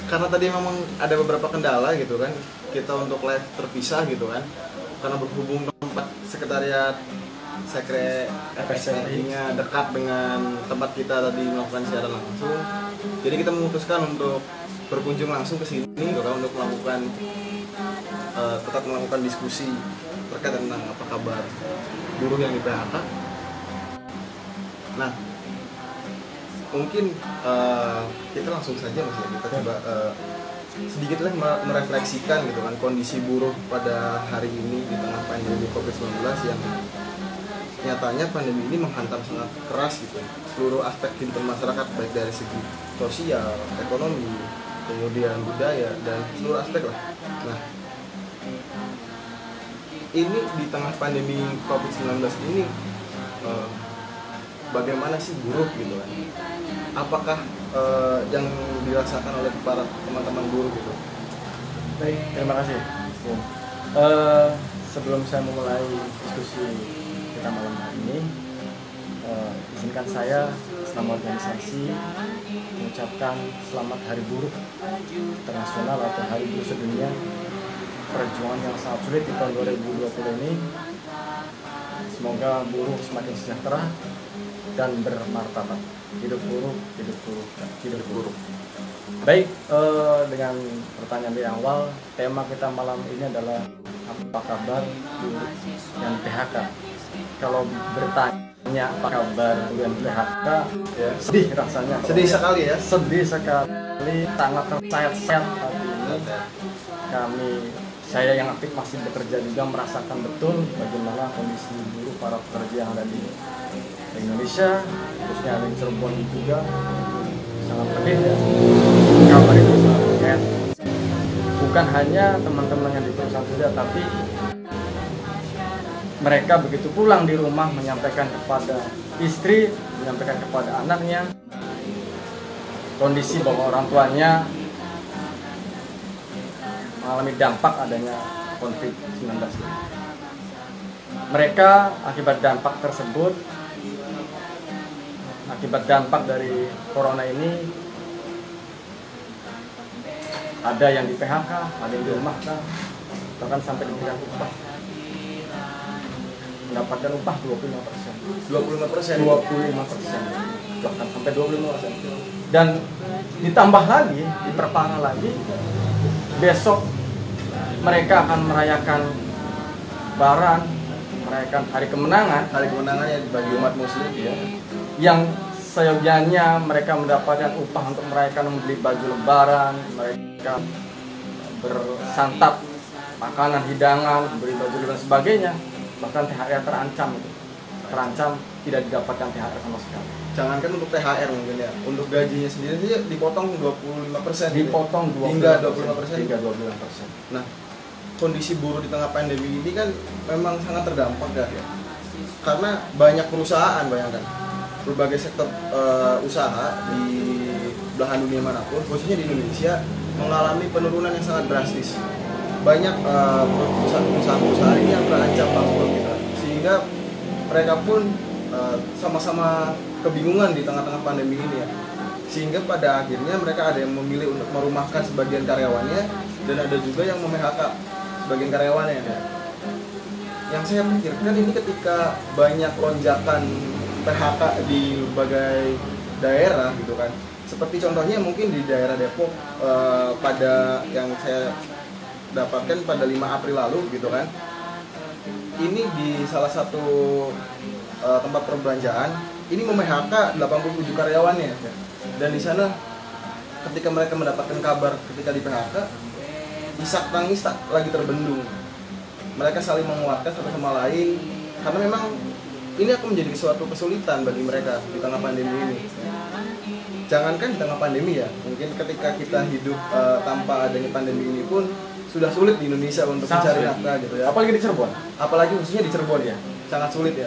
karena tadi memang ada beberapa kendala gitu kan, kita untuk live terpisah gitu kan, karena berhubung tempat sekretariat Sekre FSMI-nya dekat dengan tempat kita tadi melakukan siaran langsung. Jadi kita memutuskan untuk berkunjung langsung ke sini gitu kan, untuk melakukan tetap melakukan diskusi terkait tentang apa kabar buruh yang di PHK. Nah, mungkin kita langsung saja Mas ya, kita coba sedikitlah merefleksikan gitu kan kondisi buruh pada hari ini di tengah pandemi COVID-19 yang nyatanya pandemi ini menghantam sangat keras gitu seluruh aspek kehidupan masyarakat, baik dari segi sosial, ekonomi, kemudian budaya, dan seluruh aspek lah. Nah, ini di tengah pandemi COVID-19 ini bagaimana sih buruh gitu kan? Apakah yang dirasakan oleh para teman-teman buruh gitu? Baik, terima kasih. Sebelum saya memulai diskusi kita malam hari ini, izinkan saya selama organisasi mengucapkan selamat Hari Buruh Internasional atau Hari Buruh Sedunia. Perjuangan yang sangat sulit di tahun 2020 ini, semoga buruh semakin sejahtera dan bermartabat. Hidup buruh, hidup buruh, hidup buruh. Baik, dengan pertanyaan di awal, tema kita malam ini adalah apa kabar buruh yang PHK. Kalau bertanya apa kabar buruh yang PHK, ya, sedih rasanya. Sedih sekali ya? Sedih sekali, sangat tersayat-sayat hati ini. Saya yang aktif masih bekerja juga merasakan betul bagaimana kondisi buruh para pekerja yang ada di Indonesia, khususnya di Cirebon juga sangat pedih ya. Kabar itu sangat menyayat. Bukan hanya teman-teman yang di perusahaan saja, tapi mereka begitu pulang di rumah menyampaikan kepada istri, menyampaikan kepada anaknya kondisi bahwa orang tuanya mengalami dampak adanya COVID-19. Mereka akibat dampak tersebut, akibat dampak dari corona ini, ada yang di PHK, ada yang dirumahkan, bahkan sampai diberikan upah, mendapatkan upah 25%, bahkan sampai 25%. Dan ditambah lagi, diperparah lagi, besok mereka akan merayakan Lebaran, merayakan Hari Kemenangan ya bagi umat Muslim ya. Yang seyogianya mereka mendapatkan upah untuk merayakan, membeli baju Lebaran, mereka bersantap makanan hidangan, beli baju dan sebagainya. Bahkan THR terancam tidak didapatkan THR sama sekali. Jangankan untuk THR mungkin ya, untuk gajinya sendiri sih dipotong 25%. Dipotong 25%, hingga 25%. Hingga 25%. Nah, kondisi buruh di tengah pandemi ini kan memang sangat terdampak ya. Karena banyak perusahaan, bayangkan, berbagai sektor usaha di belahan dunia manapun, khususnya di Indonesia, mengalami penurunan yang sangat drastis. Banyak perusahaan-perusahaan ini yang terancam bangkrut gitu. Sehingga mereka pun sama-sama kebingungan di tengah-tengah pandemi ini ya. Sehingga pada akhirnya mereka ada yang memilih untuk merumahkan sebagian karyawannya, dan ada juga yang mem-PHK sebagian karyawannya ya. Yang saya pikirkan ini ketika banyak lonjakan PHK di berbagai daerah gitu kan. Seperti contohnya mungkin di daerah Depok pada yang saya dapatkan pada 5 April lalu gitu kan. Ini di salah satu tempat perbelanjaan ini mem-PHK 87 karyawannya, dan di sana ketika mereka mendapatkan kabar ketika di PHK, isak tangis tak lagi terbendung. Mereka saling menguatkan satu sama lain karena memang ini akan menjadi suatu kesulitan bagi mereka di tengah pandemi ini. Jangankan di tengah pandemi ya, mungkin ketika kita hidup tanpa adanya pandemi ini pun sudah sulit di Indonesia untuk mencari nafkah gitu ya. Apalagi di Cirebon, apalagi khususnya di Cirebon ya, sangat sulit ya.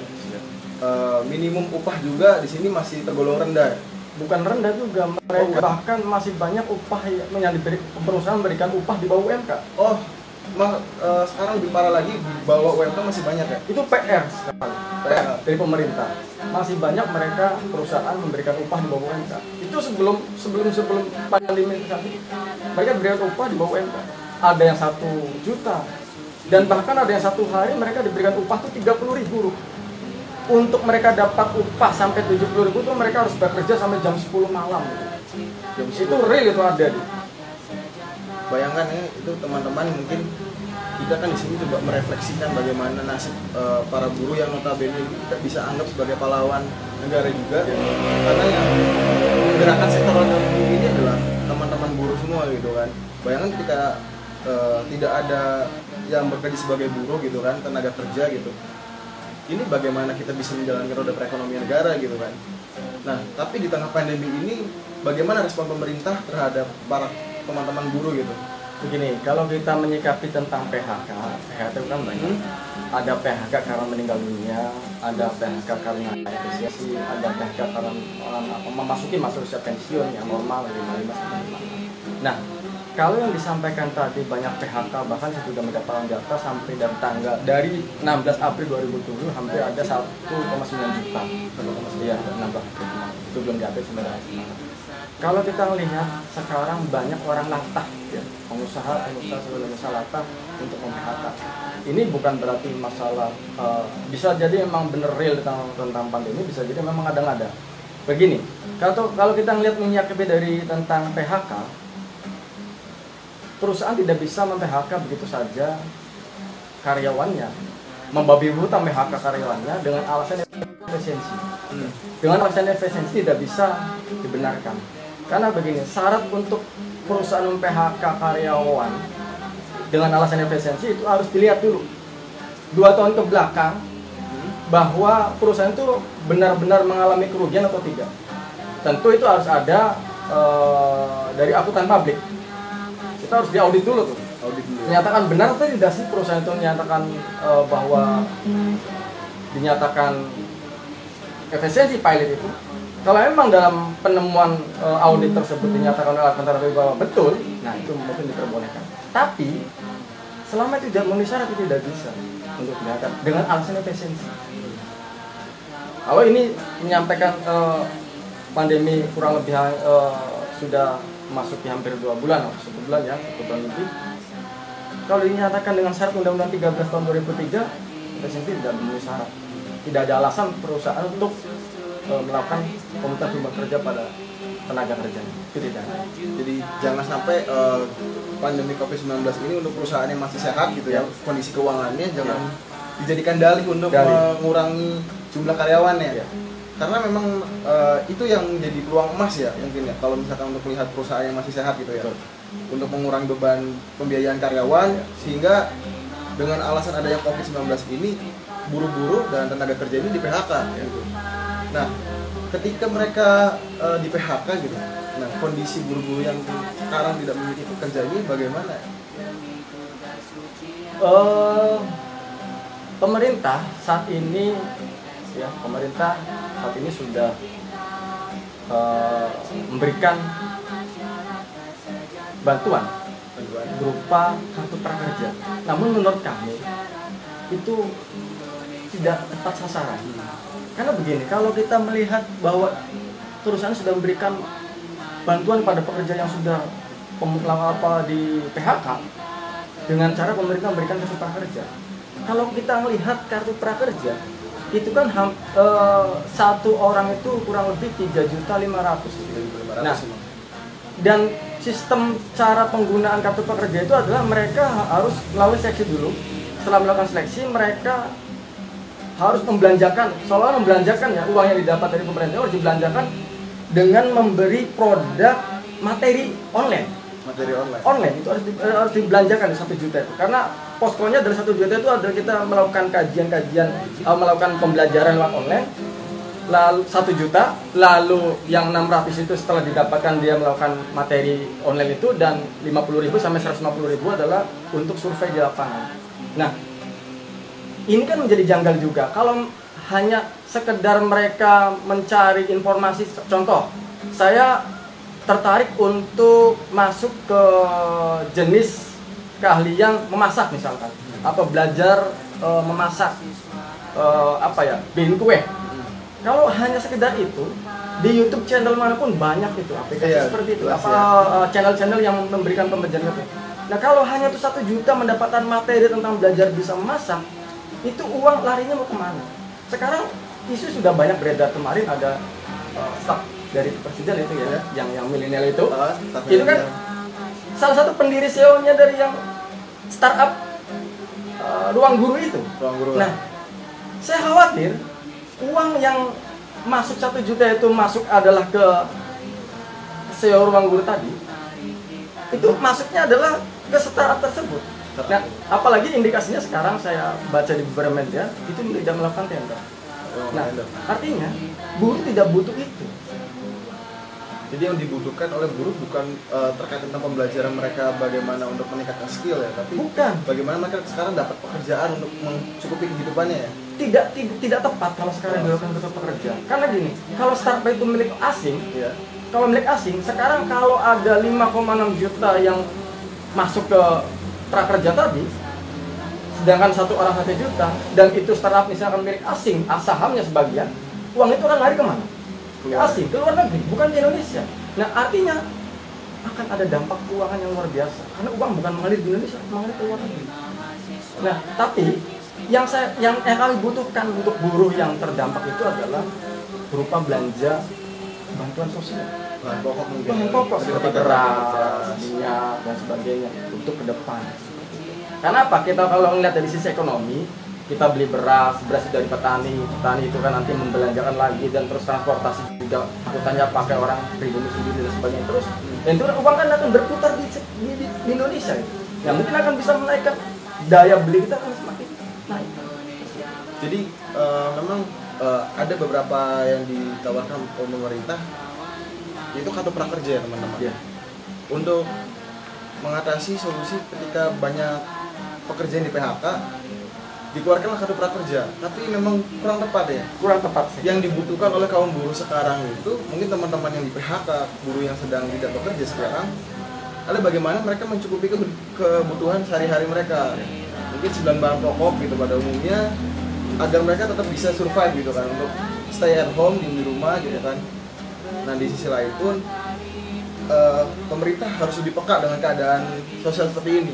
Minimum upah juga di sini masih tergolong rendah. Bukan rendah juga, mereka bahkan masih banyak upah yang diberi perusahaan memberikan upah di bawah UMK. Sekarang lebih parah lagi, di bawah UMK masih banyak ya. Itu PR sekali. dari pemerintah. Masih banyak mereka perusahaan memberikan upah di bawah UMK. Itu sebelum pandemi ini, mereka berikan upah di bawah UMK. Ada yang 1 juta, dan bahkan ada yang 1 hari mereka diberikan upah tuh 30.000. Untuk mereka dapat upah sampai 70.000 tuh mereka harus bekerja sampai jam 10 malam. Itu real, itu ada. Bayangkan ya, itu teman-teman, mungkin kita kan di sini coba merefleksikan bagaimana nasib para buruh yang notabene kita bisa anggap sebagai pahlawan negara juga, karena yang menggerakkan sektor ekonomi ini adalah teman-teman buruh semua gitu kan. Bayangkan ketika tidak ada yang bekerja sebagai buruh gitu kan, tenaga kerja gitu, ini bagaimana kita bisa menjalankan roda perekonomian negara gitu kan. Nah, tapi di tengah pandemi ini bagaimana respon pemerintah terhadap para teman-teman buruh gitu? Begini, kalau kita menyikapi tentang PHK itu kan banyak. Ada PHK karena meninggal dunia, ada PHK karena efisiensi, ada PHK karena memasuki masa usia pensiun yang normal 55 sampai 55. Nah, kalau yang disampaikan tadi banyak PHK, bahkan saya sudah mendapatkan data sampai dari 16 April 2007 hampir ada 1,9 juta. Iya, 16 April. Itu belum diupdate sebenarnya. Kalau kita melihat sekarang banyak orang latah, ya, pengusaha seluruh Indonesia latah untuk mem-PHK. Ini bukan berarti masalah, bisa jadi memang benar real tentang pandemi, bisa jadi memang ada. Begini, kalau kita melihat menyikapi dari tentang PHK, perusahaan tidak bisa mem-PHK begitu saja karyawannya, membabi buta PHK karyawannya dengan alasan efisiensi. Dengan alasan efisiensi tidak bisa dibenarkan. Karena begini, syarat untuk perusahaan mem-PHK karyawan dengan alasan efisiensi itu harus dilihat dulu 2 tahun ke belakang bahwa perusahaan itu benar-benar mengalami kerugian atau tidak. Tentu itu harus ada dari akuntan publik. Kita harus diaudit dulu tuh. Dinyatakan benar atau tidak sih perusahaan itu menyatakan bahwa dinyatakan efisiensi pilot itu. Kalau memang dalam penemuan audit tersebut dinyatakan oleh akuntan publik bahwa betul, nah itu mungkin diperbolehkan. Tapi selama itu tidak memenuhi syarat itu tidak bisa untuk dinyatakan dengan alasan efisiensi. Kalau ini menyampaikan pandemi kurang lebih sudah memasuki hampir 2 bulan, 1 bulan ya, 1 bulan lebih. Kalau dinyatakan dengan syarat Undang-Undang 13 tahun 2003, efisiensi tidak memenuhi syarat. Tidak ada alasan perusahaan untuk melakukan pemutaran bekerja pada tenaga kerjanya. Itu tidak ada. Jadi jangan sampai pandemi COVID-19 ini untuk perusahaan yang masih sehat gitu ya, kondisi keuangannya jangan dijadikan dalih untuk mengurangi jumlah karyawannya. Ya. Karena memang itu yang jadi peluang emas ya mungkin ya, kalau misalkan untuk melihat perusahaan yang masih sehat gitu ya. Betul. Untuk mengurangi beban pembiayaan karyawan, sehingga dengan alasan adanya COVID-19 ini buruh-buruh dan tenaga kerja ini di PHK ya. Nah, ketika mereka di PHK gitu, nah kondisi buruh-buruh yang sekarang tidak memiliki pekerja ini bagaimana? Pemerintah saat ini sudah memberikan bantuan berupa kartu prakerja. Namun menurut kami itu tidak tepat sasaran. Karena begini, kalau kita melihat bahwa perusahaan sudah memberikan bantuan pada pekerja yang sudah di PHK dengan cara pemerintah memberikan kartu prakerja. Kalau kita melihat kartu prakerja itu kan satu orang itu kurang lebih 3.500.000. Nah, dan sistem cara penggunaan kartu prakerja itu adalah mereka harus melalui seleksi dulu. Setelah melakukan seleksi, mereka harus membelanjakan, seolah membelanjakan ya, uang yang didapat dari pemerintah harus dibelanjakan dengan memberi produk materi online. Online itu harus dibelanjakan 1 juta itu. Karena poskonya dari 1 juta itu adalah kita melakukan kajian, melakukan pembelajaran lewat online. Lalu 1 juta, lalu yang 600 itu setelah didapatkan dia melakukan materi online itu, dan 50.000 sampai 150.000 adalah untuk survei di lapangan. Nah, ini kan menjadi janggal juga kalau hanya sekedar mereka mencari informasi. Contoh, saya tertarik untuk masuk ke jenis keahlian memasak misalkan. belajar memasak bikin kue. Kalau hanya sekedar itu, di YouTube channel manapun banyak itu aplikasi seperti itu, channel-channel yang memberikan pembelajaran itu. Nah kalau hanya itu 1 juta mendapatkan materi tentang belajar bisa memasak, itu uang larinya mau kemana? Sekarang isu sudah banyak beredar, kemarin ada staff dari presiden itu ya, yang milenial itu kan salah satu pendiri CEO-nya dari yang startup Ruang Guru itu. Nah, saya khawatir uang yang masuk 1 juta itu masuk adalah ke CEO Ruang Guru tadi. Itu masuknya adalah ke startup tersebut. Nah, apalagi indikasinya sekarang saya baca di beberapa media itu tidak melakukan tender. Nah, artinya buruh tidak butuh itu. Jadi yang dibutuhkan oleh buruh bukan terkait tentang pembelajaran mereka bagaimana untuk meningkatkan skill ya, tapi bukan bagaimana mereka sekarang dapat pekerjaan untuk mencukupi kehidupannya ya. Tidak tepat kalau sekarang dilakukan untuk pekerja. Karena gini, kalau startup itu milik asing, kalau milik asing, sekarang kalau ada 5,6 juta yang masuk ke prakerja tadi, sedangkan 1 orang 1 juta, dan itu startup misalkan milik asing, sahamnya sebagian, uang itu akan lari kemana? Ke asing, ke luar negeri, bukan di Indonesia. Nah artinya akan ada dampak keuangan yang luar biasa, karena uang bukan mengalir di Indonesia, mengalir ke luar negeri. Nah tapi yang kami butuhkan untuk buruh yang terdampak itu adalah berupa belanja bantuan sosial, bahan pokok seperti beras, minyak dan sebagainya untuk ke depan. Karena apa? Kita kalau melihat dari sisi ekonomi, kita beli beras dari petani itu kan nanti membelanjakan lagi, dan terus transportasi juga angkutannya pakai orang pribumi sendiri dan sebagainya terus. Dan itu uang kan akan berputar di Indonesia. Yang mungkin akan bisa menaikkan daya beli kita akan semakin naik. Jadi memang ada beberapa yang ditawarkan oleh pemerintah, yaitu kartu prakerja ya teman-teman. Untuk mengatasi solusi ketika banyak pekerja yang di PHK, dikeluarkanlah kartu prakerja, tapi memang kurang tepat ya. Kurang tepat sih. Yang dibutuhkan oleh kaum buruh sekarang itu, mungkin teman-teman yang di PHK, buruh yang sedang tidak bekerja sekarang, ada bagaimana mereka mencukupi kebutuhan sehari-hari mereka. Mungkin 9 bahan pokok gitu pada umumnya, agar mereka tetap bisa survive gitu kan, untuk stay at home di rumah gitu kan. Nah di sisi lain pun pemerintah harus lebih peka dengan keadaan sosial seperti ini.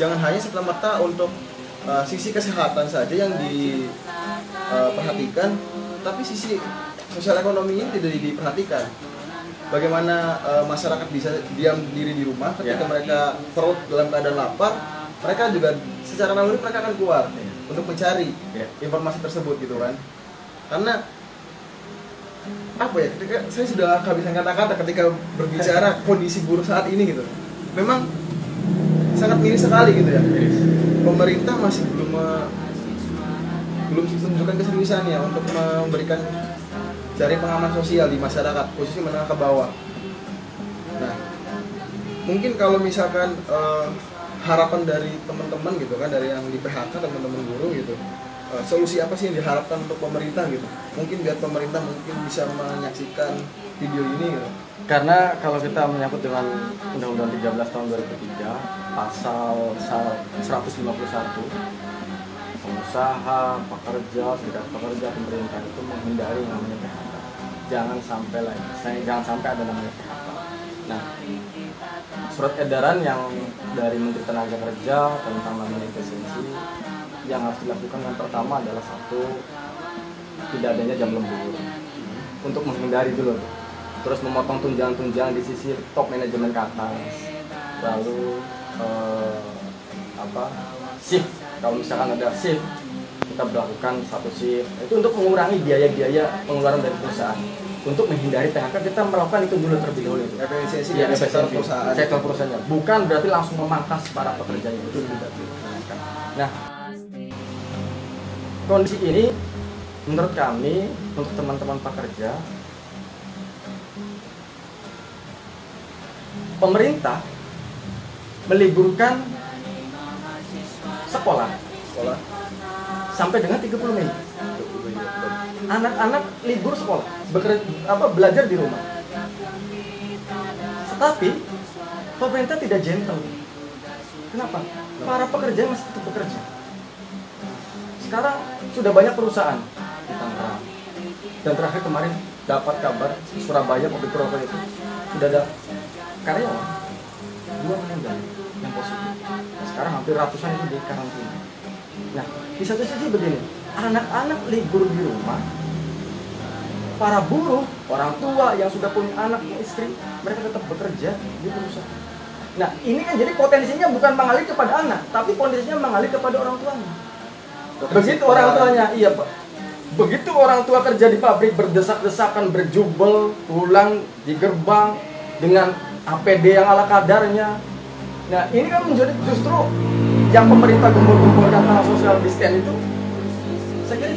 Jangan hanya serta-merta untuk sisi kesehatan saja yang diperhatikan, tapi sisi sosial ekonomi ini tidak diperhatikan. Bagaimana masyarakat bisa diam diri di rumah ketika mereka perut dalam keadaan lapar, mereka juga secara naluri mereka akan keluar untuk mencari informasi tersebut gitu kan. Karena apa ya, ketika saya sudah kehabisan kata-kata ketika berbicara kondisi buruh saat ini gitu, memang sangat miris sekali gitu ya. Pemerintah masih belum menunjukkan keseriusannya untuk memberikan jaring pengaman sosial di masyarakat, khususnya menengah ke bawah. Nah, mungkin kalau misalkan harapan dari teman-teman gitu kan, dari yang di PHK, teman-teman buruh gitu, solusi apa sih yang diharapkan untuk pemerintah gitu? Mungkin biar pemerintah mungkin bisa menyaksikan video ini gitu. Karena kalau kita menyangkut dengan Undang-Undang 13 tahun 2003, pasal 151, pengusaha, pekerja, serikat pekerja, pemerintah itu menghindari namanya PHK. Jangan sampai ada namanya PHK. Nah, surat edaran yang dari Menteri Tenaga Kerja tentang namanya efisiensi yang harus dilakukan yang pertama adalah tidak adanya jam lembur untuk menghindari dulu. Terus memotong tunjangan-tunjangan di sisi top manajemen ke atas, lalu shift, kalau misalkan ada shift kita berlakukan 1 shift, itu untuk mengurangi biaya-biaya pengeluaran dari perusahaan. Untuk menghindari PHK kita melakukan itu dulu terlebih dahulu. Efisiensi dari sektor perusahaannya, bukan berarti langsung memangkas para pekerjanya, itu tidak. Nah, kondisi ini menurut kami, untuk teman-teman pekerja, pemerintah meliburkan sekolah sampai dengan 30 Mei. Anak-anak libur sekolah, belajar di rumah. Tetapi pemerintah tidak gentle. Kenapa? Para pekerja masih tetap bekerja. sekarang sudah banyak perusahaan di Tangerang. Dan terakhir kemarin dapat kabar di Surabaya pabrik rokok itu sudah ada karyawan 2 meninggal yang positif. Nah, sekarang hampir ratusan itu di karantina. Nah, di satu sisi begini, anak-anak libur di rumah, para buruh, orang tua yang sudah punya anak, istri, mereka tetap bekerja di perusahaan. Nah, ini kan jadi potensinya bukan mengalir kepada anak, tapi potensinya mengalir kepada orang tuanya. Begitu orang tuanya, iya Pak. Begitu orang tua kerja di pabrik berdesak-desakan, berjubel, pulang di gerbang dengan APD yang ala kadarnya. Nah, ini kan menjadi justru yang pemerintah gembor-gemborkan tentang social distance itu, saya kira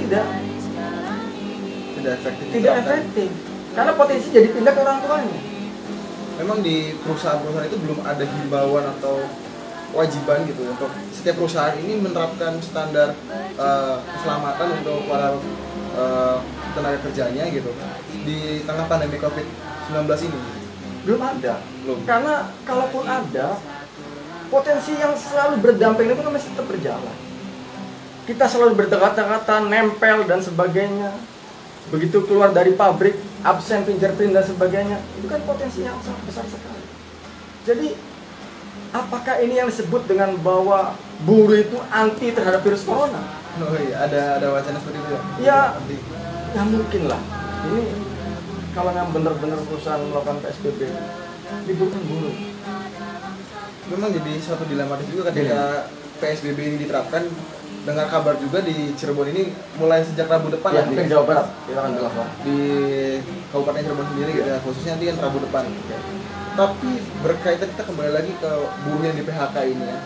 tidak efektif. Karena potensi jadi pindah ke orang tuanya. Memang di perusahaan-perusahaan itu belum ada himbauan atau kewajiban gitu untuk setiap perusahaan ini menerapkan standar keselamatan untuk para tenaga kerjanya gitu di tengah pandemi COVID-19 ini. Belum ada. Belum. Karena kalaupun ada, potensi yang selalu berdamping itu kan masih tetap berjalan. Kita selalu berdekatan-dekatan, nempel dan sebagainya. Begitu keluar dari pabrik, absen fingerprint dan sebagainya, itu kan potensi yang sangat besar sekali. Jadi, apakah ini yang disebut dengan bahwa buruh itu anti terhadap virus corona? Oh iya, ada wacana seperti itu ya? Ya mungkin lah. Ini kalau yang benar-benar perusahaan melakukan PSBB, liburkan buruh. Memang jadi suatu dilematis juga ketika PSBB ini diterapkan. Dengar kabar juga di Cirebon ini mulai sejak Rabu depan ya, mungkin Jawa Barat, kita akan bilang di Kabupaten Cirebon sendiri gitu ya, khususnya nanti kan Rabu depan. Tapi berkaitan kita kembali lagi ke buruh yang di PHK ini ya.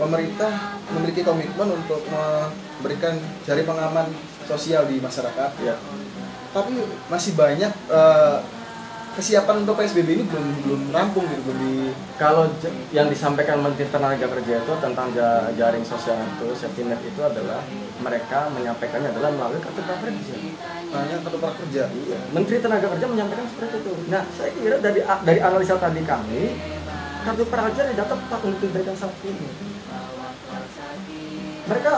Pemerintah memiliki komitmen untuk memberikan jari pengaman sosial di masyarakat. Ya. Tapi masih banyak kesiapan untuk PSBB ini belum rampung gitu, belum di. Kalau yang disampaikan Menteri Tenaga Kerja itu tentang jaring sosial itu, safety net itu adalah mereka menyampaikannya adalah melalui kartu prakerja. Hanya kartu prakerja. Iya. Menteri Tenaga Kerja menyampaikan seperti itu. Nah, saya kira dari analisa tadi kami, kartu prakerja tidak tepat untuk diberikan safety net. Mereka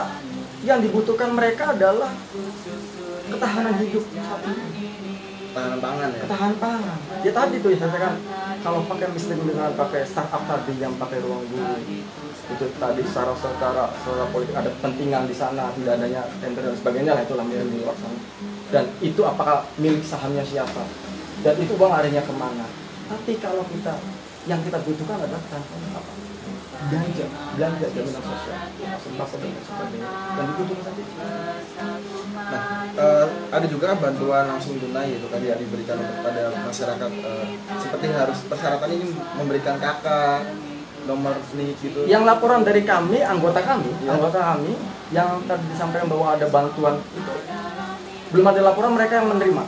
yang dibutuhkan mereka adalah ketahanan hidup saat ini. Ketahanan pangan ya. Ketahanan pangan. Ya tadi tuh saya katakan kalau pakai misalnya dengan pakai startup tadi yang pakai ruang guru itu tadi secara politik ada kepentingan di sana, tidak adanya tender dan sebagainya lah, itulah yang dilaksanakan. Dan itu apakah milik sahamnya siapa? Dan itu uang larinya kemana? Tapi kalau yang kita butuhkan adalah transparan apa? belanja jaminan sosial, sembako dan sebagainya, dan dibutuhkan saja. Nah, ada juga bantuan langsung tunai itu tadi yang diberikan kepada masyarakat, seperti harus persyaratan ini memberikan KK, nomor NIK gitu. Yang laporan dari kami, anggota kami yang tadi disampaikan bahwa ada bantuan itu belum ada laporan mereka yang menerima.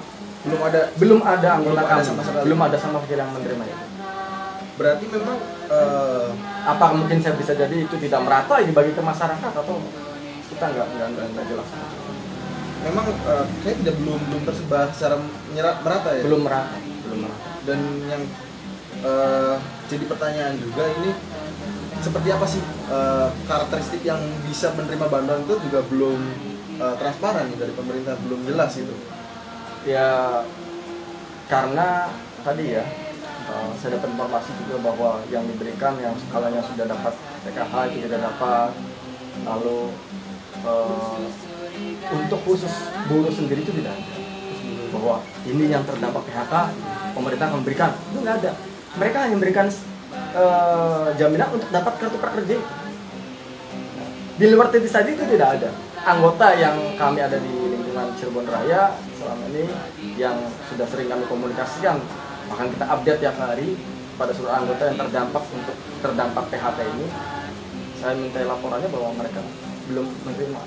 Belum ada anggota kami, belum ada sama sekali yang menerima itu. Berarti memang apa mungkin saya bisa jadi itu tidak merata ini bagi ke masyarakat atau kita nggak jelas. Memang kayak belum tersebar secara merata ya. Belum merata. Dan yang jadi pertanyaan juga ini seperti apa sih karakteristik yang bisa menerima bantuan itu juga belum transparan nih dari pemerintah, belum jelas itu. Ya karena tadi ya saya dapat informasi juga bahwa yang diberikan yang skalanya sudah dapat PKH itu tidak dapat, lalu untuk khusus buruh sendiri itu tidak ada, bahwa ini yang terdampak PHK pemerintah akan memberikan, itu nggak ada. Mereka hanya memberikan jaminan untuk dapat kartu prakerja. Di luar titik tadi itu tidak ada. Anggota yang kami ada di lingkungan Cirebon Raya selama ini yang sudah sering kami komunikasikan, bahkan kita update tiap hari pada seluruh anggota yang terdampak PHK ini, saya minta laporannya bahwa mereka belum menerima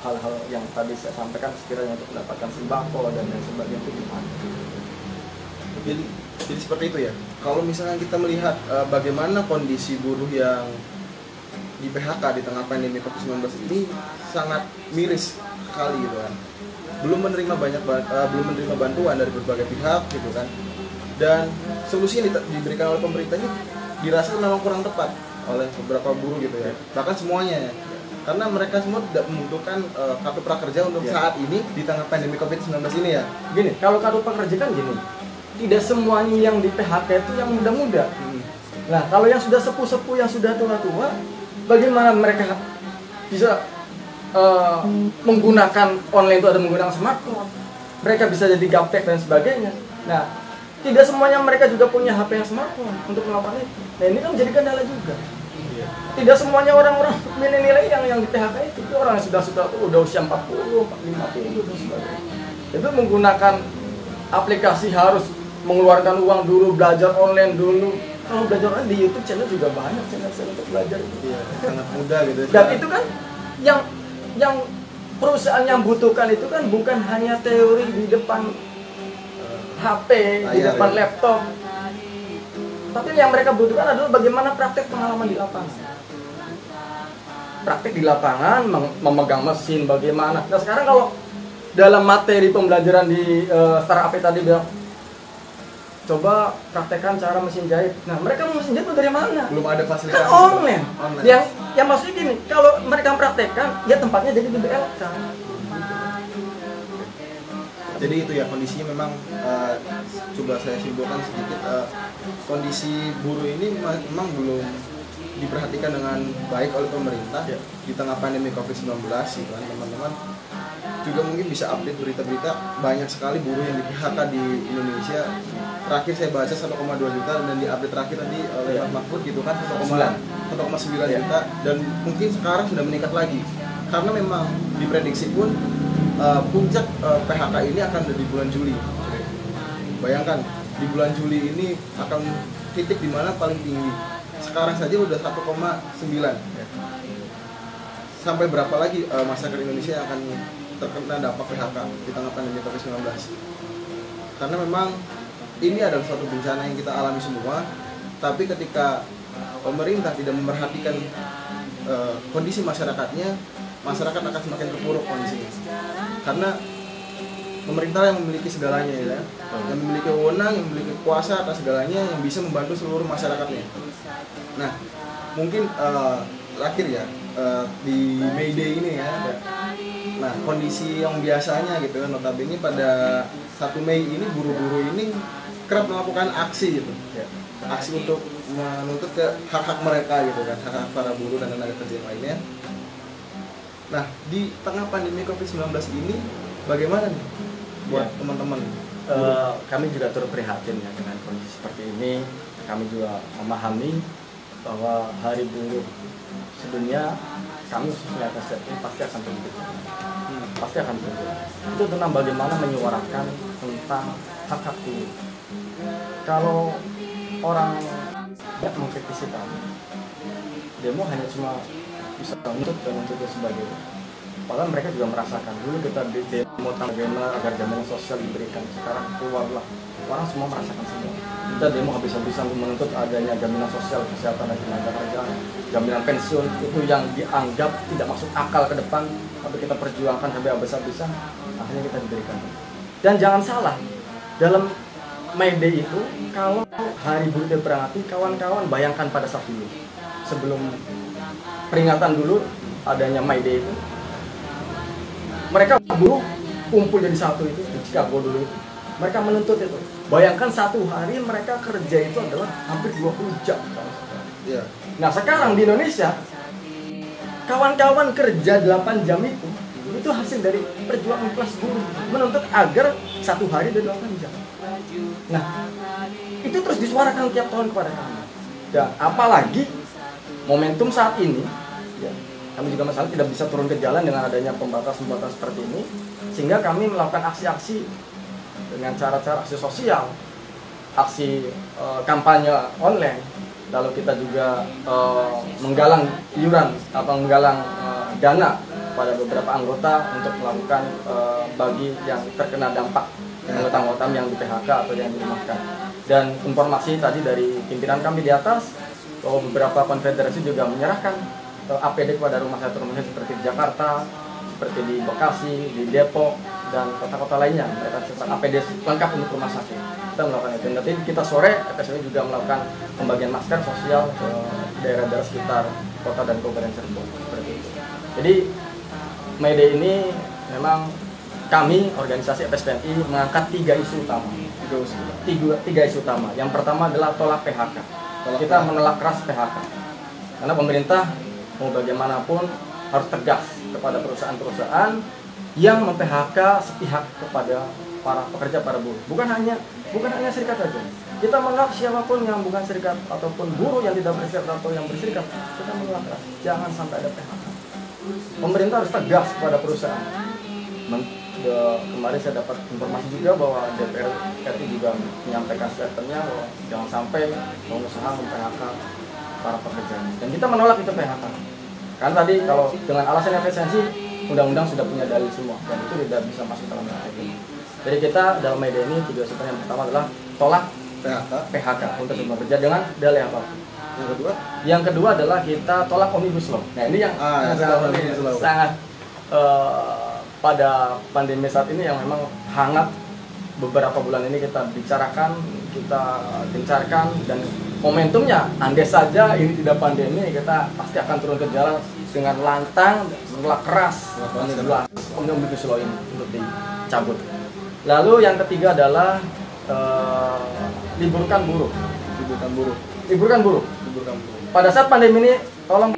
hal-hal yang tadi saya sampaikan sekiranya untuk mendapatkan sembako dan lain sebagainya itu gimana. Jadi seperti itu ya. Kalau misalnya kita melihat bagaimana kondisi buruh yang di PHK di tengah pandemi COVID-19 ini sangat miris sekali gitu kan. Belum menerima bantuan dari berbagai pihak gitu kan. Dan solusi yang diberikan oleh pemerintah ini dirasa memang kurang tepat oleh beberapa buruh gitu ya. Bahkan semuanya ya. karena mereka semua tidak membutuhkan kartu prakerja untuk saat ini di tengah pandemi COVID-19 ini ya. Gini, kalau kartu prakerja kan gini, tidak semuanya yang di PHK itu yang muda-muda. Nah, kalau yang sudah sepuh-sepuh, yang sudah tua-tua, bagaimana mereka bisa menggunakan online itu, ada menggunakan smartphone, mereka bisa jadi gaptek dan sebagainya. Nah, tidak semuanya mereka juga punya HP yang smartphone untuk melakukan itu. Nah, ini kan menjadi kendala juga. Tidak semuanya orang-orang milenial yang di PHK itu orang yang sudah udah usia 40, 50 dan sebagainya. Itu menggunakan aplikasi, harus mengeluarkan uang dulu, belajar online dulu. Kalau belajar online di YouTube channel juga banyak channel untuk belajar itu. Iya, sangat mudah gitu. Dan itu kan yang perusahaan yang butuhkan itu kan bukan hanya teori di depan HP, di depan laptop. Tapi yang mereka butuhkan adalah bagaimana praktek pengalaman di lapangan. Praktek di lapangan, memegang mesin, bagaimana. Nah sekarang kalau dalam materi pembelajaran di startup tadi bilang, coba praktekkan cara mesin jahit. Nah mereka mau mesin jahit itu dari mana? Belum ada fasilitas. Kan online. Yang maksudnya gini, kalau mereka praktekkan, ya tempatnya jadi di BLK. Jadi itu ya kondisinya memang coba saya simpulkan sedikit, kondisi buruh ini memang belum diperhatikan dengan baik oleh pemerintah di tengah pandemi COVID-19 gitu kan teman-teman. Juga mungkin bisa update berita-berita, banyak sekali buruh yang di PHK di Indonesia. Terakhir saya baca 1,2 juta dan di update terakhir tadi oleh Pak Mahfud gitu kan 1,9 juta, dan mungkin sekarang sudah meningkat lagi karena memang diprediksi pun puncak PHK ini akan ada di bulan Juli. Bayangkan di bulan Juli ini akan titik di mana paling tinggi. Sekarang saja udah 1,9. Sampai berapa lagi masyarakat Indonesia yang akan terkena dampak PHK di tengah pandemi COVID-19? Karena memang ini adalah suatu bencana yang kita alami semua. Tapi ketika pemerintah tidak memperhatikan kondisi masyarakatnya, masyarakat akan semakin terpuruk kondisinya. Karena pemerintah yang memiliki segalanya ya, yang memiliki wewenang, yang memiliki kuasa atas segalanya, yang bisa membantu seluruh masyarakatnya. Nah, mungkin terakhir ya di May Day ini ya. Nah, kondisi yang biasanya gitu kan, notabene pada 1 Mei ini buru-buru ini kerap melakukan aksi gitu. Aksi untuk menuntut ke hak-hak mereka gitu kan, hak-hak para buruh dan tenaga kerja yang lainnya. Nah, di tengah pandemi COVID-19 ini bagaimana nih buat teman-teman? Kami juga turut prihatin ya dengan kondisi seperti ini. Kami juga memahami bahwa Hari Buruh sedunia kami khususnya SFI pasti akan tumbuh. Pasti akan tumbuh. Itu tentang bagaimana menyuarakan tentang hak-hak buruh. Kalau orang tidak mengkritisi kami, demo hanya cuma bisa menuntut dan untuk sebagainya. Padahal mereka juga merasakan dulu kita demo bagaimana agar jaminan sosial diberikan. Sekarang keluarlah, orang semua merasakan semua. Kita demo habis-habisan untuk menuntut adanya jaminan sosial kesehatan dan tenaga kerja, jaminan pensiun itu yang dianggap tidak masuk akal ke depan, tapi kita perjuangkan sampai habis-habisan, akhirnya kita diberikan. Dan jangan salah, dalam May Day itu kalau Hari Buruh diperingati, kawan-kawan bayangkan pada saat dulu sebelum peringatan dulu adanya May Day itu, mereka buruh kumpul jadi satu itu di Chicago dulu itu. Mereka menuntut itu. Bayangkan satu hari mereka kerja itu adalah hampir 20 jam. Nah sekarang di Indonesia kawan-kawan kerja 8 jam itu hasil dari perjuangan kelas buruh menuntut agar satu hari ada 8 jam. Nah itu terus disuarakan tiap tahun kepada kami. Dan apalagi momentum saat ini, ya, kami juga masalah tidak bisa turun ke jalan dengan adanya pembatas-pembatas seperti ini, sehingga kami melakukan aksi-aksi dengan cara-cara aksi sosial, aksi kampanye online, lalu kita juga menggalang iuran atau menggalang dana pada beberapa anggota untuk melakukan bagi yang terkena dampak anggota-anggota yang di PHK atau yang dirumahkan. Dan informasi tadi dari pimpinan kami di atas bahwa beberapa konfederasi juga menyerahkan APD kepada rumah sakit seperti di Jakarta, seperti di Bekasi, di Depok, dan kota-kota lainnya. Mereka cepat APD lengkap untuk rumah sakit. Kita melakukan itu. Nanti kita sore, FSMI juga melakukan pembagian masker sosial ke daerah-daerah sekitar kota dan kabupaten Cirebon. Seperti itu. Jadi May Day ini memang kami organisasi FSPNI mengangkat 3 isu utama. Tiga isu utama. Yang pertama adalah tolak PHK. Kita menolak keras PHK. Karena pemerintah mau bagaimanapun harus tegas kepada perusahaan-perusahaan yang mem-PHK sepihak kepada para pekerja, para buruh. Bukan hanya serikat saja. Kita menolak siapapun yang bukan serikat ataupun buruh yang tidak berserikat atau yang berserikat. Kita menolak keras. Jangan sampai ada PHK. Pemerintah harus tegas kepada perusahaan. Kemarin saya dapat informasi juga bahwa DPR RI juga menyampaikan statementnya bahwa jangan sampai pengusaha mem-PHK para pekerja. Dan kita menolak itu PHK. Karena tadi kalau dengan alasan efisiensi, undang-undang sudah punya dalil semua dan itu tidak bisa masuk dalam PHK. Jadi kita dalam May Day ini tujuan yang pertama adalah tolak PHK untuk bekerja dengan dalih apa? Yang kedua adalah kita tolak Omnibus Law. Nah ini yang sangat pada pandemi saat ini yang memang hangat beberapa bulan ini kita bicarakan, kita gencarkan, dan momentumnya andai saja ini tidak pandemi kita pasti akan turun ke jalan dengan lantang, menolak keras Omnibus Law ini untuk dicabut. Lalu yang ketiga adalah liburkan buruh. Pada saat pandemi ini tolong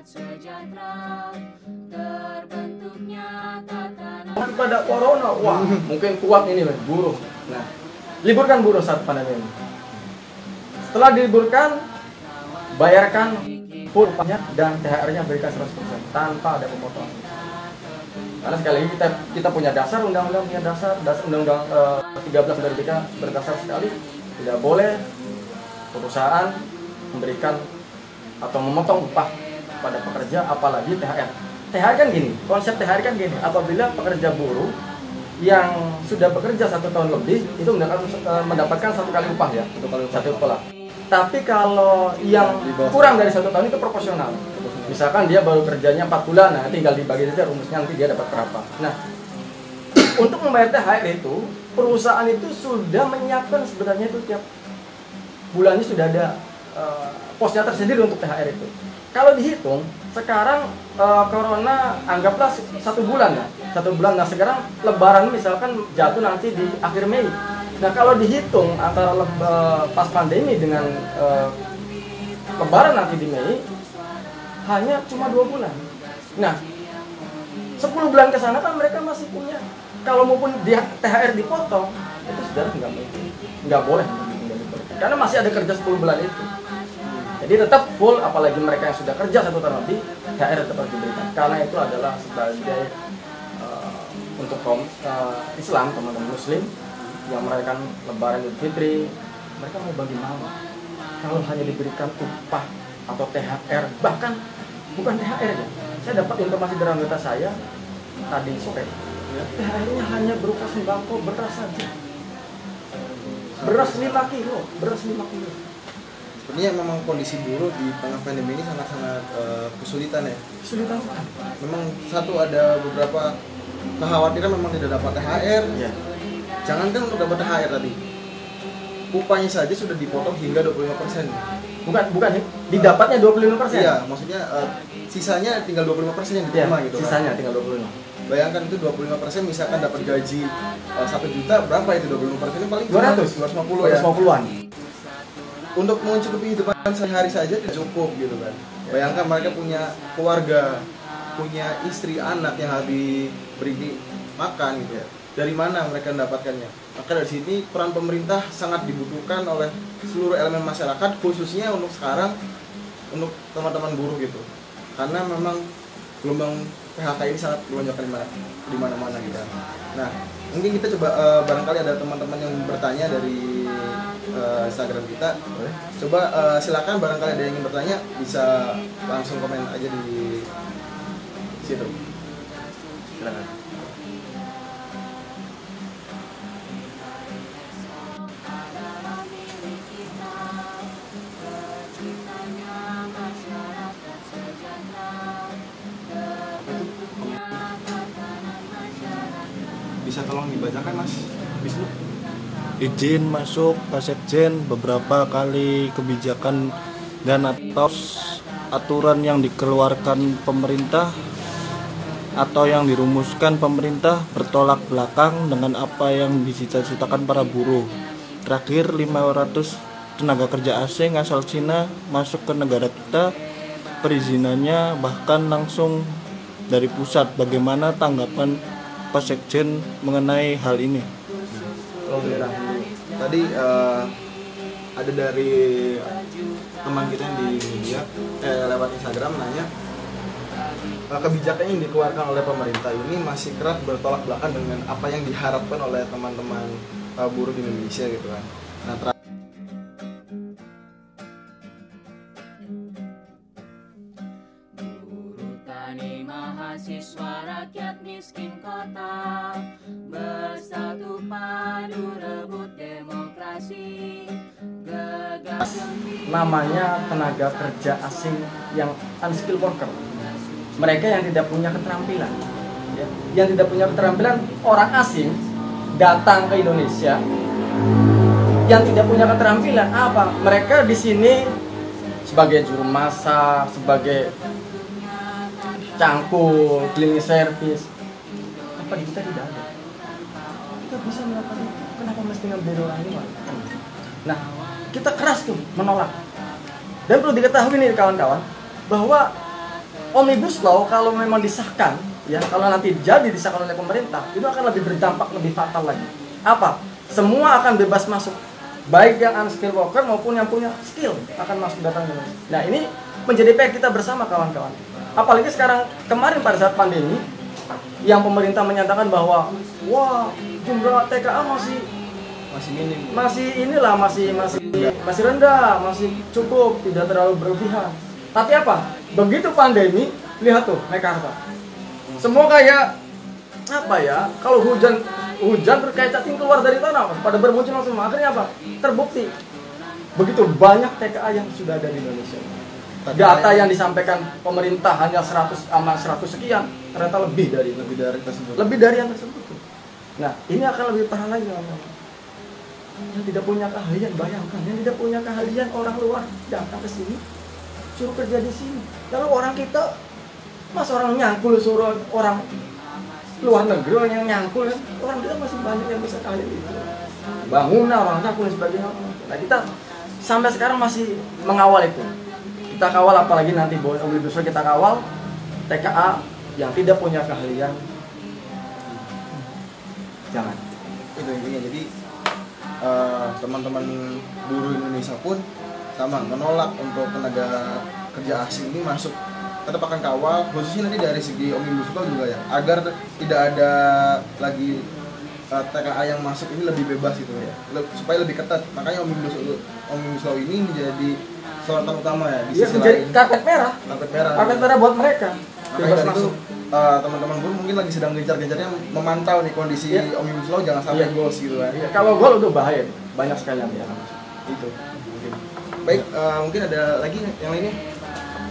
sejahtera, terbentuknya tatanan pada corona, wah mungkin kuat ini buruh. Nah, liburkan buruh saat pandemi ini. Setelah diliburkan, bayarkan full upahnya dan THR-nya berikan 100% tanpa ada pemotongan. Karena sekali lagi kita punya dasar, undang-undang punya dasar undang-undang 13 dari BK berdasar sekali, tidak boleh perusahaan memberikan atau memotong upah pada pekerja, apalagi THR. THR kan gini, konsep THR kan gini, apabila pekerja buruh yang sudah bekerja 1 tahun lebih itu mendapatkan 1 kali upah ya, satu upah. Tapi kalau yang kurang dari 1 tahun itu proporsional. Misalkan dia baru kerjanya 4 bulan, nah tinggal dibagi saja rumusnya nanti dia dapat berapa. Nah, untuk membayar THR itu perusahaan itu sudah menyiapkan sebenarnya itu tiap bulannya sudah ada posnya tersendiri untuk THR itu. Kalau dihitung sekarang corona anggaplah 1 bulan ya, 1 bulan. Nah sekarang Lebaran misalkan jatuh nanti di akhir Mei. Nah kalau dihitung antara pas pandemi dengan Lebaran nanti di Mei hanya cuma 2 bulan. Nah 10 bulan ke sana kan mereka masih punya. Kalau maupun dia THR dipotong itu saudara nggak boleh karena masih ada kerja 10 bulan itu. Jadi tetap full, apalagi mereka yang sudah kerja 1 tahun lebih, THR tetap diberikan. Karena itu adalah sebagai untuk kaum Islam, teman-teman Muslim yang merayakan Lebaran Idul Fitri, mereka mau bagaimana? Kalau hanya diberikan upah atau THR, bahkan bukan THR ya. Saya dapat informasi dari anggota saya tadi sore, THR-nya hanya berupa sembako, beras saja. Beras 5 kilo. Sebenarnya memang kondisi buruh di tengah pandemi ini sangat-sangat kesulitan ya. Kesulitan. Memang satu ada beberapa kekhawatiran memang tidak dapat THR. Ya. Jangankan untuk dapat THR tadi, upahnya saja sudah dipotong hingga 25%. Bukan didapatnya 25%. Iya, maksudnya sisanya tinggal 25% yang diterima gitu. Sisanya tinggal 25. Bayangkan itu 25% misalkan dapat gaji 1 juta, berapa itu 25%? Paling 250 ya. 250-an. Untuk mencukupi hidupan sehari saja tidak cukup gitu kan. Bayangkan mereka punya keluarga, punya istri, anak yang harus diberi makan gitu ya. Dari mana mereka mendapatkannya? Maka dari sini peran pemerintah sangat dibutuhkan oleh seluruh elemen masyarakat, khususnya untuk sekarang untuk teman-teman buruh gitu. Karena memang gelombang PHK ini sangat melonjakkan di mana-mana gitu. Nah, mungkin kita coba barangkali ada teman-teman yang bertanya dari Instagram kita. Coba silakan, barangkali ada yang ingin bertanya bisa langsung komen aja di situ. Silakan. Bisa tolong dibacakan Mas Wisnu? Izin masuk Pak Sekjen, beberapa kali kebijakan dan atau aturan yang dikeluarkan pemerintah atau yang dirumuskan pemerintah bertolak belakang dengan apa yang dicita-citakan para buruh. Terakhir, 500 tenaga kerja asing asal Cina masuk ke negara kita, perizinannya bahkan langsung dari pusat. Bagaimana tanggapan Pak Sekjen mengenai hal ini? Tadi ada dari teman kita yang di media lewat Instagram nanya, kebijakan yang dikeluarkan oleh pemerintah ini masih kerap bertolak belakang dengan apa yang diharapkan oleh teman-teman buruh di Indonesia gitu kan. Nah, Buruh tani mahasiswa rakyat miskin kota bersatu padu rebut demokrasi. Namanya tenaga kerja asing yang unskilled worker, mereka yang tidak punya keterampilan, ya. Yang tidak punya keterampilan, orang asing datang ke Indonesia yang tidak punya keterampilan apa? Mereka di sini sebagai juru masak, sebagai cangkul, cleaning service. Apa di kita tidak ada? Kita bisa melakukan itu. Kenapa mesti ngambil orang luar? Nah, kita keras tuh menolak. Dan perlu diketahui nih kawan-kawan, bahwa Omnibus Law kalau memang disahkan, ya kalau nanti jadi disahkan oleh pemerintah, itu akan lebih berdampak lebih fatal lagi. Apa? Semua akan bebas masuk, baik yang unskilled worker maupun yang punya skill akan masuk datang ke Indonesia. Nah, ini menjadi PR kita bersama kawan-kawan. Apalagi sekarang kemarin pada saat pandemi, yang pemerintah menyatakan bahwa wah jumlah TKA masih minim, masih rendah, masih cukup, tidak terlalu berlebihan. Tapi apa? Begitu pandemi, lihat tuh Mekarta. Semua kayak apa ya? Kalau hujan terus kayak cacing keluar dari tanah, pada bermunculan semua. Akhirnya apa? Terbukti begitu banyak TKA yang sudah ada di Indonesia. Data yang disampaikan pemerintah hanya 100 sekian, ternyata lebih dari yang tersebut. Nah, ini akan lebih parah lagi, teman-teman. Yang tidak punya keahlian, bayangkan, yang tidak punya keahlian orang luar datang ke sini, suruh kerja di sini. Lalu orang kita, orang nyangkul suruh orang luar negeri orang yang nyangkul kan, orang kita masih banyak yang bisa keahlian itu. Bangunan orang nyangkul dan sebagainya. Nah, kita sampai sekarang masih mengawal itu. Kita kawal, apalagi nanti Omnibus Law kita kawal TKA yang tidak punya keahlian. Jangan. Itu intinya. Jadi teman-teman buruh Indonesia pun sama menolak untuk tenaga kerja asing ini masuk. Tetap akan kawal, khususnya nanti dari segi Omnibus Law juga ya, agar tidak ada lagi TKA yang masuk ini lebih bebas gitu ya, supaya lebih ketat. Makanya Omnibus Law ini menjadi sorotan utama ya di sisi menjadi lain. karpet merah buat mereka. Makanya dari itu teman-teman buruh mungkin lagi sedang gencar-gencarnya memantau nih kondisi Omnibus Law jangan sampai goals gitu kan. Kalau gol udah bahaya, banyak sekali yang dia itu. Baik, mungkin ada lagi yang lainnya.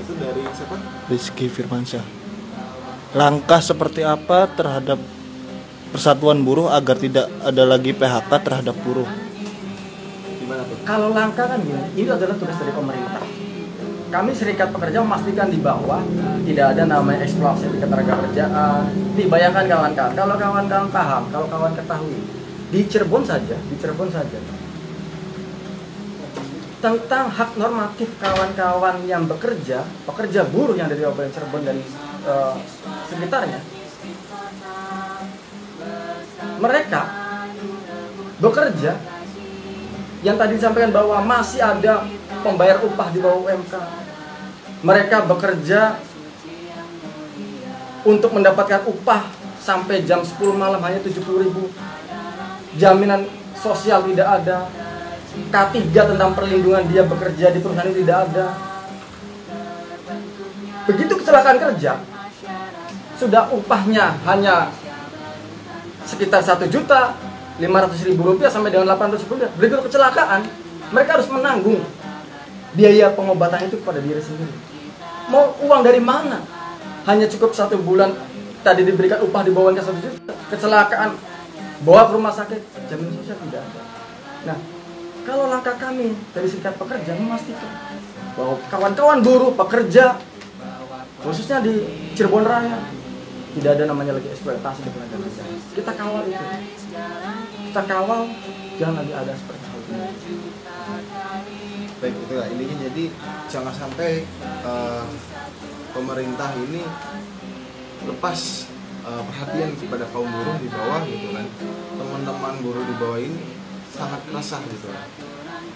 Itu dari siapa? Rizky Firmansyah. Langkah seperti apa terhadap persatuan buruh agar tidak ada lagi PHK terhadap buruh? Gimana tuh? Kalau langkah kan gini, ini adalah tugas dari pemerintah. Kami serikat pekerja memastikan di bawah tidak ada namanya eksploitasi ketenagakerjaan. Dibayangkan kawan-kawan, kalau kawan-kawan paham, kalau kawan ketahui, di Cirebon saja tentang hak normatif kawan-kawan yang bekerja, pekerja buruh yang dari Kabupaten Cirebon dan sekitarnya, mereka bekerja yang tadi disampaikan bahwa masih ada pembayar upah di bawah UMK. Mereka bekerja untuk mendapatkan upah sampai jam 10 malam hanya 70.000. Jaminan sosial tidak ada. K3 tentang perlindungan dia bekerja di perusahaan ini tidak ada. Begitu kecelakaan kerja, sudah upahnya hanya sekitar 1.500.000 rupiah sampai dengan 800.000 rupiah. Begitu kecelakaan, mereka harus menanggung biaya pengobatan itu kepada diri sendiri. Mau uang dari mana? Hanya cukup 1 bulan tadi diberikan upah di bawahnya 1 juta. Kecelakaan bawa ke rumah sakit, jaminan sosial tidak ada. Nah, kalau langkah kami dari Serikat Pekerja memastikan bahwa kawan-kawan buruh pekerja, khususnya di Cirebon Raya, tidak ada namanya lagi eksploitasi di tenaga kerja. Kita kawal itu. Kita kawal, jangan lagi ada seperti hal ini. Baik, itulah intinya. Jadi jangan sampai pemerintah ini lepas perhatian kepada kaum buruh di bawah gitu kan. Teman-teman buruh di bawah ini sangat resah gitu.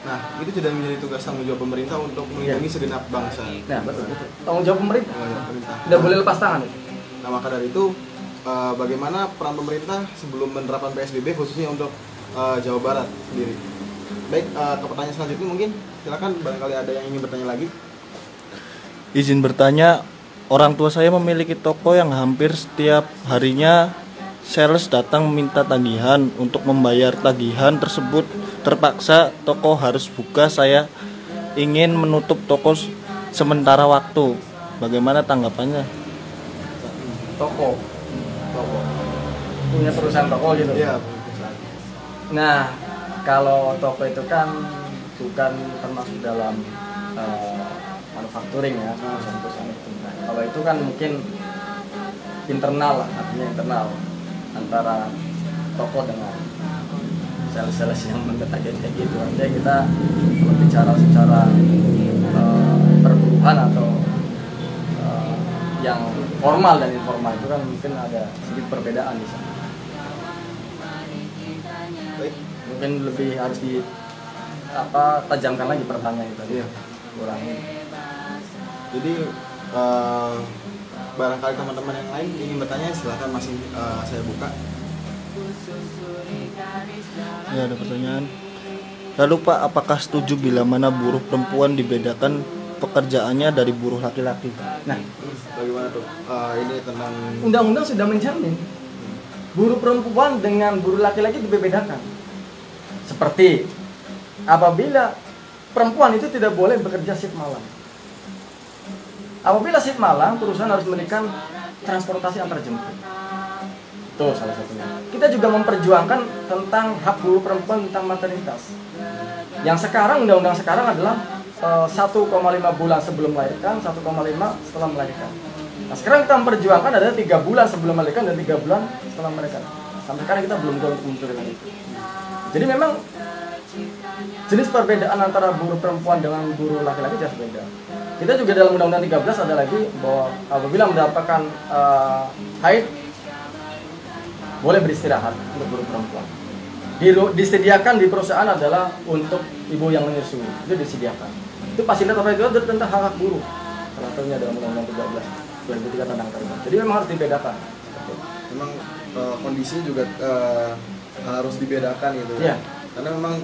Nah, itu sudah menjadi tugas tanggung jawab pemerintah untuk melindungi segenap bangsa. Nah, betul. Tanggung jawab pemerintah. Tanggung jawab pemerintah. Tidak boleh lepas tangan. Nah, maka dari itu bagaimana peran pemerintah sebelum menerapkan PSBB khususnya untuk Jawa Barat sendiri. Baik, ke pertanyaan selanjutnya mungkin silakan, barangkali ada yang ingin bertanya lagi. Izin bertanya, orang tua saya memiliki toko yang hampir setiap harinya sales datang meminta tagihan. Untuk membayar tagihan tersebut terpaksa toko harus buka. Saya ingin menutup toko sementara waktu. Bagaimana tanggapannya? Toko punya perusahaan toko gitu. Iya. Nah, kalau toko itu kan bukan termasuk dalam manufacturing ya, perusahaan itu. Nah, kalau itu kan mungkin internal lah, artinya internal antara toko dengan sales-sales yang mengetahui kayak gitu. Artinya kita kalau bicara secara perburuhan atau yang formal dan informal itu kan mungkin ada sedikit perbedaan di sana. Baik. Mungkin lebih harus tajamkan lagi pertanyaan itu tadi. Iya. Kurangi. Jadi barangkali teman-teman yang lain ingin bertanya, silahkan, masih saya buka. Ya, ada pertanyaan. Lalu Pak, apakah setuju bila mana buruh perempuan dibedakan pekerjaannya dari buruh laki-laki? Nah, Bagaimana tuh? Ini tentang undang-undang sudah menjamin buruh perempuan dengan buruh laki-laki dibedakan. Seperti apabila perempuan itu tidak boleh bekerja shift malam. Apabila shift malam, perusahaan harus memberikan transportasi antar jemput. Itu salah satunya. Kita juga memperjuangkan tentang hak buruh perempuan tentang maternitas. Yang sekarang, undang-undang sekarang adalah 1,5 bulan sebelum melahirkan, 1,5 setelah melahirkan. Nah, sekarang kita memperjuangkan ada 3 bulan sebelum melahirkan dan 3 bulan setelah melahirkan. Sampai sekarang kita belum muncul dengan itu. Jadi memang jenis perbedaan antara buruh perempuan dengan buruh laki-laki jelas beda. Kita juga dalam Undang-Undang 13 ada lagi bahwa apabila mendapatkan haid boleh beristirahat untuk buruh perempuan. Disediakan di perusahaan adalah untuk ibu yang menyusui, itu disediakan. Itu fasilitas apa itu tentang hak buruh. Salah satunya dalam Undang-Undang 13 2003 tentang kerja. Jadi memang harus dibedakan. memang kondisi juga harus dibedakan gitu ya. Karena memang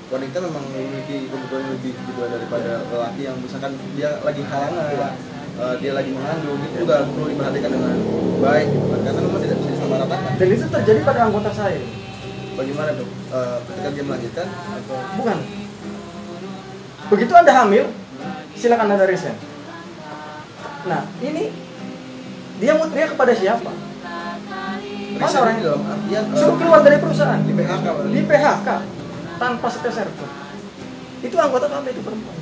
wanita memang memiliki kebutuhan lebih gitu daripada lelaki yang misalkan dia lagi halangan, dia lagi mengandung, itu juga perlu diperhatikan dengan baik gitu kan, karena memang tidak bisa disamaratakan. Dan itu terjadi pada anggota saya. Bagaimana dok? Ketika dia melahirkan atau Bukan. Begitu Anda hamil, silakan Anda resign. Nah, ini dia mau teriak kepada siapa? Mana orang dalam artian suruh keluar dari perusahaan, di PHK, di PHK tanpa spesialis. Itu anggota kami, itu perempuan.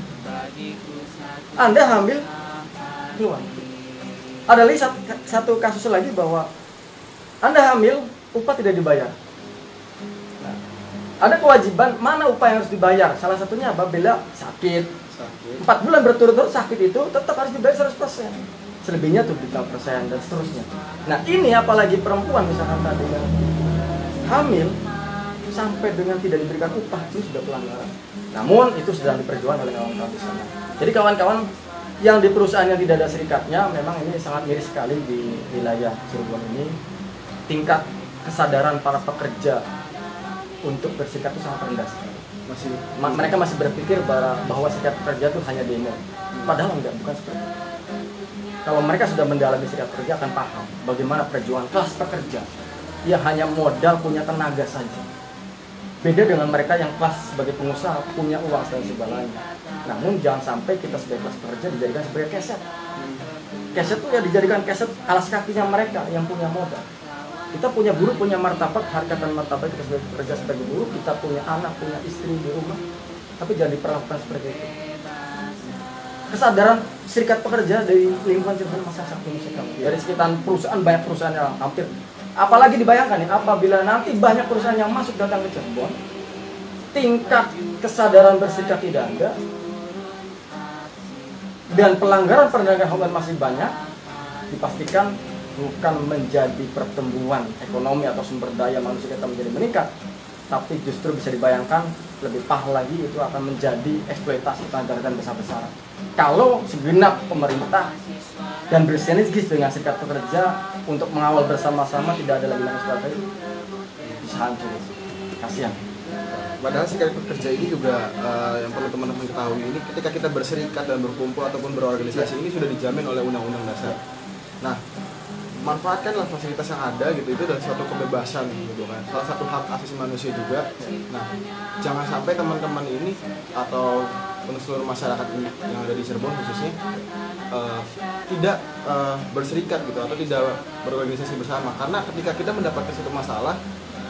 Anda hamil, keluar. Ada lagi satu kasus lagi bahwa Anda hamil, upah tidak dibayar. Nah, ada kewajiban mana upah yang harus dibayar? Salah satunya apabila sakit. 4 bulan berturut-turut sakit itu tetap harus dibayar 100%. Selebihnya tuh 3% dan seterusnya. Nah, ini apalagi perempuan misalkan tadi yang hamil sampai dengan tidak diberikan upah, itu sudah pelanggaran. Namun itu sudah diperjuangkan oleh kawan-kawan di sana. Jadi kawan-kawan yang di perusahaan yang tidak ada serikatnya, memang ini sangat miris sekali di wilayah Cirebon ini. Tingkat kesadaran para pekerja untuk berserikat itu sangat rendah sekali. Mereka masih berpikir bahwa serikat pekerja itu hanya demo. Padahal enggak, bukan seperti itu. Kalau mereka sudah mendalami serikat pekerja akan paham bagaimana perjuangan kelas pekerja. Dia hanya modal punya tenaga saja. Beda dengan mereka yang kelas sebagai pengusaha punya uang dan segalanya. Namun jangan sampai kita sebagai kelas pekerja dijadikan sebagai keset. Keset itu ya dijadikan keset alas kakinya mereka yang punya modal. Kita punya buruh, punya martabat, harkat dan martabat kita sebagai pekerja, sebagai buruh, kita punya anak, punya istri di rumah, tapi jangan diperlakukan seperti itu. Kesadaran serikat pekerja dari lingkungan Cirebon masih sangat minim sekali. Dari sekitar perusahaan, banyak perusahaan yang hampir, apalagi dibayangkan ya, apabila nanti banyak perusahaan yang masuk datang ke Cirebon, tingkat kesadaran berserikat tidak ada, dan pelanggaran hukum masih banyak, dipastikan bukan menjadi pertumbuhan ekonomi atau sumber daya manusia kita menjadi meningkat, tapi justru bisa dibayangkan lebih parah lagi, itu akan menjadi eksploitasi tenaga kerja besar-besaran. Kalau segenap pemerintah dan bersinergis dengan serikat pekerja untuk mengawal bersama-sama, tidak ada lagi eksploitasi, bisa hancur. Kasihan. Padahal serikat pekerja ini juga yang perlu teman-teman ketahui, ini ketika kita berserikat dan berkumpul ataupun berorganisasi ini sudah dijamin oleh Undang-Undang Dasar. Nah, manfaatkanlah fasilitas yang ada gitu, itu adalah suatu kebebasan gitu kan, salah satu hak asasi manusia juga. Nah, jangan sampai teman-teman ini atau untuk seluruh masyarakat ini yang ada di Cirebon khususnya tidak berserikat gitu atau tidak berorganisasi bersama, karena ketika kita mendapatkan suatu masalah,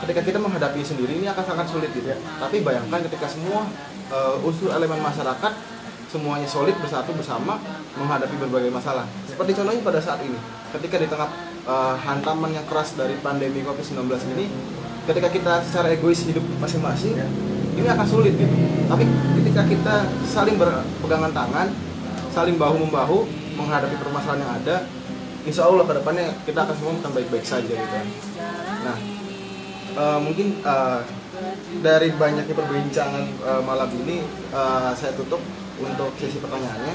ketika kita menghadapi sendiri ini akan sangat sulit gitu ya. Tapi bayangkan ketika semua unsur elemen masyarakat semuanya solid bersatu bersama menghadapi berbagai masalah. Seperti contohnya pada saat ini, ketika di tengah hantaman yang keras dari pandemi COVID-19 ini, ketika kita secara egois hidup masing-masing, ini akan sulit gitu. Tapi ketika kita saling berpegangan tangan, saling bahu-membahu menghadapi permasalahan yang ada, insya Allah ke depannya kita akan semua akan baik-baik saja gitu. Nah, mungkin dari banyaknya perbincangan malam ini, saya tutup untuk sesi pertanyaannya.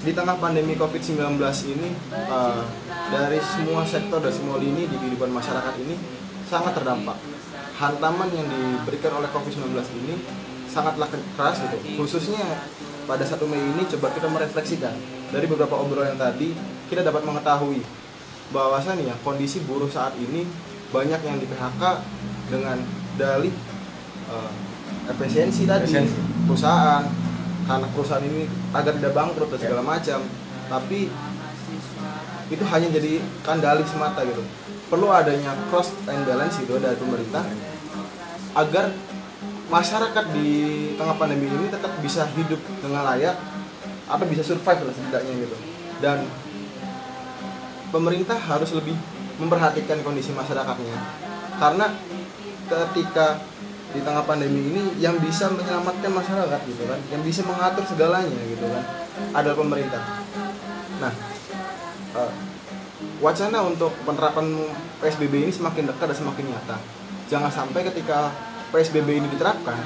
Di tengah pandemi COVID-19 ini, dari semua sektor dan semua lini di kehidupan masyarakat ini sangat terdampak. Hantaman yang diberikan oleh COVID-19 ini sangatlah keras gitu. Khususnya pada 1 Mei ini, coba kita merefleksikan dari beberapa obrolan tadi, kita dapat mengetahui bahwasannya kondisi buruh saat ini banyak yang di PHK dengan dalih efisiensi tadi, perusahaan, karena perusahaan ini agar tidak bangkrut dan segala macam. Tapi itu hanya jadi dalih semata gitu. Perlu adanya cross and balance itu dari pemerintah agar masyarakat di tengah pandemi ini tetap bisa hidup dengan layak atau bisa survive lah setidaknya gitu. Dan pemerintah harus lebih memperhatikan kondisi masyarakatnya, karena ketika di tengah pandemi ini yang bisa menyelamatkan masyarakat gitu kan, yang bisa mengatur segalanya gitu kan, adalah pemerintah. Nah, wacana untuk penerapan PSBB ini semakin dekat dan semakin nyata. Jangan sampai ketika PSBB ini diterapkan,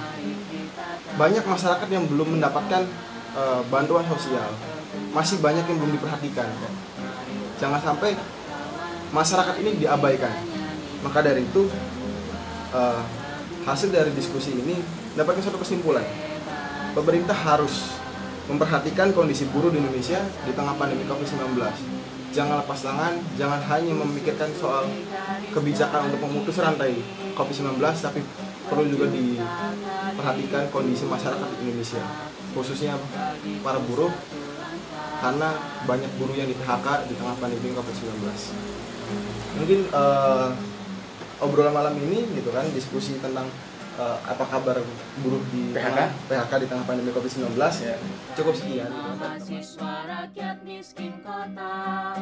banyak masyarakat yang belum mendapatkan bantuan sosial, masih banyak yang belum diperhatikan. Jangan sampai masyarakat ini diabaikan. Maka dari itu, hasil dari diskusi ini dapatkan suatu kesimpulan. Pemerintah harus memperhatikan kondisi buruh di Indonesia di tengah pandemi COVID-19. Jangan lepas tangan, jangan hanya memikirkan soal kebijakan untuk memutus rantai COVID-19, tapi perlu juga diperhatikan kondisi masyarakat di Indonesia, khususnya para buruh, karena banyak buruh yang di PHK di tengah pandemi COVID-19. Mungkin obrolan malam ini gitu kan, diskusi tentang apa kabar buruh di PHK di tengah pandemi COVID-19 ya. Cukup sekian. Mahasiswa rakyat miskin kota